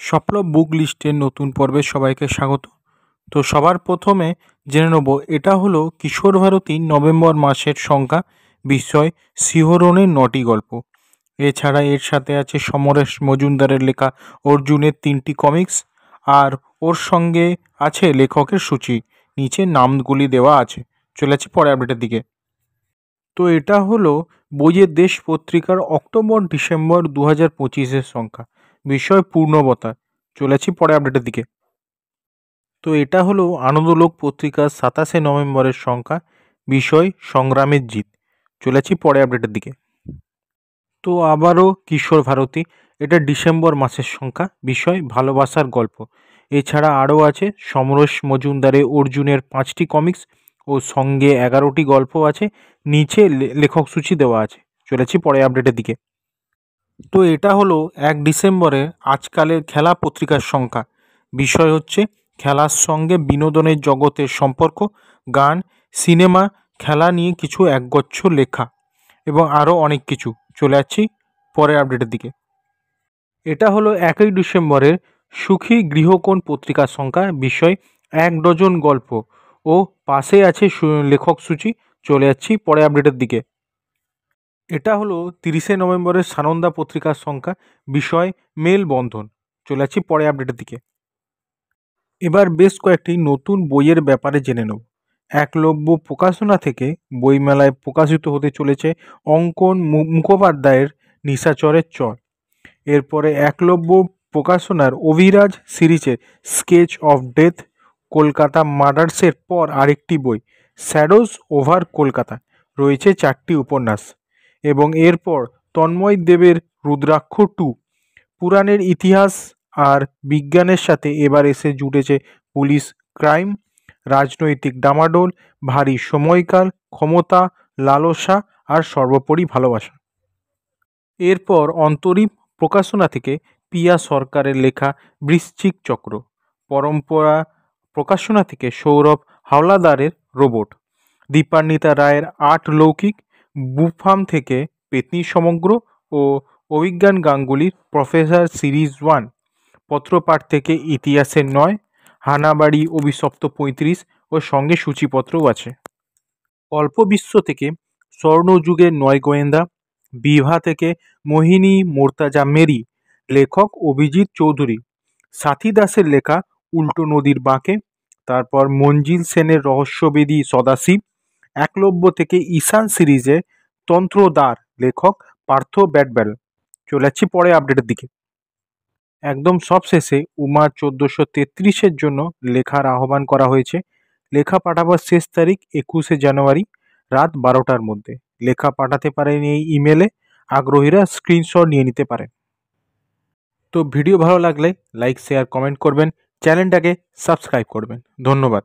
স্বপ্ন বুক লিস্টের নতুন পর্বে সবাইকে স্বাগত। তো সবার প্রথমে জেনে নেব, এটা হলো কিশোর ভারতী নভেম্বর মাসের সংখ্যা, বিষয় শিহরণের 9টি গল্প। এছাড়া এর সাথে আছে সমরেশ মজুমদারের লেখা অর্জুনের 3টি কমিক্স, আর ওর সঙ্গে আছে লেখকের সূচি, নিচে নামগুলি দেওয়া আছে। চলেছি পরে আপডেটের দিকে। তো এটা হলো বইয়ের দেশ পত্রিকার অক্টোবর ডিসেম্বর 2025-এর সংখ্যা, বিষয় পূর্ণবতা। চলেছি পরে আপডেটের দিকে। তো এটা হলো আনন্দলোক পত্রিকার 27শে নভেম্বরের সংখ্যা, বিষয় সংগ্রামের জিত। চলেছি পরে আপডেটের দিকে। তো আবারও কিশোর ভারতী, এটা ডিসেম্বর মাসের সংখ্যা, বিষয় ভালোবাসার গল্প। এছাড়া আরও আছে সমরেশ মজুমদারের অর্জুনের 5টি কমিক্স ও সঙ্গে 11টি গল্প আছে, নিচে লেখক সূচি দেওয়া আছে। চলেছি পরে আপডেটের দিকে। তো এটা হলো 1 ডিসেম্বরের আজকালের খেলা পত্রিকার সংখ্যা, বিষয় হচ্ছে খেলার সঙ্গে বিনোদনের জগতের সম্পর্ক, গান, সিনেমা, খেলা নিয়ে কিছু একগুচ্ছ লেখা এবং আরও অনেক কিছু। চলে যাচ্ছি পরের আপডেটের দিকে। এটা হলো 1 ডিসেম্বরের সুখী গৃহকোণ পত্রিকার সংখ্যা, বিষয় 1 ডজন গল্প ও পাশে আছে লেখক সূচি। চলে যাচ্ছি পরে আপডেটের দিকে। এটা হলো 30শে নভেম্বরের সানন্দা পত্রিকার সংখ্যা, বিষয় মেলবন্ধন। চলে যাচ্ছি পরে আপডেটের দিকে। এবার বেশ কয়েকটি নতুন বইয়ের ব্যাপারে জেনে নেব। একলব্য প্রকাশনা থেকে বইমেলায় প্রকাশিত হতে চলেছে অঙ্কন মুখোপাধ্যায়ের নিশাচরের চর। এরপরে একলব্য প্রকাশনার অভিরাজ সিরিজের স্কেচ অফ ডেথ কলকাতা মার্ডার্সের পর আরেকটি বই, শ্যাডোজ ওভার কলকাতা। রয়েছে 4টি উপন্যাস। এবং এরপর তন্ময় দেবের রুদ্রাক্ষ 2। পুরাণের ইতিহাস আর বিজ্ঞানের সাথে এবার এসে জুটেছে পুলিশ ক্রাইম, রাজনৈতিক ডামাডোল, ভারী সময়কাল, ক্ষমতা, লালসা আর সর্বোপরি ভালোবাসা। এরপর অন্তরীপ প্রকাশনা থেকে পিয়া সরকারের লেখা বৃশ্চিক চক্র, পরম্পরা প্রকাশনা থেকে সৌরভ হাওলাদারের রোবট, দীপান্বিতা রায়ের আট লৌকিক, বুকফার্ম থেকে পেতনি সমগ্র ও অভিজ্ঞান গাঙ্গুলির প্রফেসর সিরিজ 1, পত্রপাঠ থেকে ইতিহাসের 9, হানাবাড়ি অভিশপ্ত 35 ও সঙ্গে সূচিপত্রও আছে। কল্পবিশ্ব থেকে স্বর্ণযুগের 9 গোয়েন্দা, বিভা থেকে মোহিনী মোর্তাজা মেরি, লেখক অভিজিৎ চৌধুরী, সাথী দাসের লেখা উল্টো নদীর বাঁকে, তারপর মঞ্জিল সেনের রহস্যবেদী সদাশিব, একলব্য থেকে ঈশান সিরিজের তন্ত্রদ্বার, লেখক পার্থ ব্যাডবেল। চলে যাচ্ছি পরে আপডেটের দিকে। একদম সব শেষে উমা 1433-এর জন্য লেখার আহ্বান করা হয়েছে। লেখা পাঠাবার শেষ তারিখ 21শে জানুয়ারি রাত 12টার মধ্যে। লেখা পাঠাতে পারেন এই ইমেলে, আগ্রহীরা স্ক্রিনশট নিয়ে নিতে পারেন। তো ভিডিও ভালো লাগলে লাইক শেয়ার কমেন্ট করবেন, চ্যানেলটাকে সাবস্ক্রাইব করবেন। ধন্যবাদ।